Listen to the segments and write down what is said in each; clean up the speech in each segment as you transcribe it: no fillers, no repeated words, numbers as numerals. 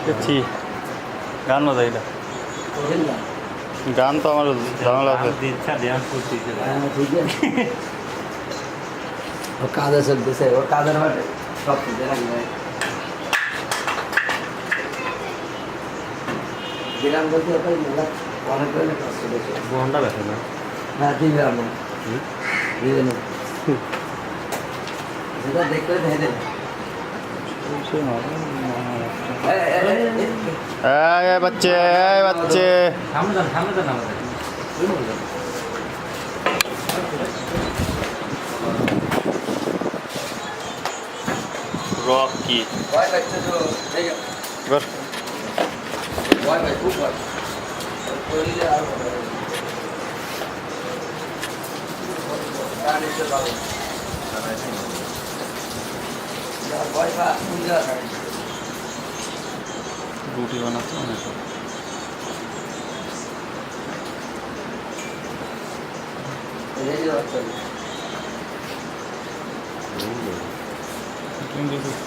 দেখছি গান বাজাই না গান তো আমার ঝামেলা আছে কাজে চলতেছে ও কাজের মাঠে সব কিছু গ্রাম বলতে ওটাই অনেক ধরনের কাজ করেছে ঘন্টা বেছে না হ্যাঁ দিন গ্রাম দিন যেটা দেখতে দেখে बच्चे बच्चे रॉकी रोटी बनाता हूँ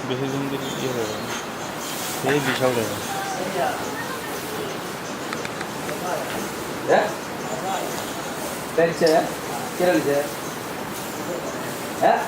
বেশি জন দিলে কি হবে এই বিশাল দেখা হ্যাঁ দেখছে কিরকম হ্যাঁ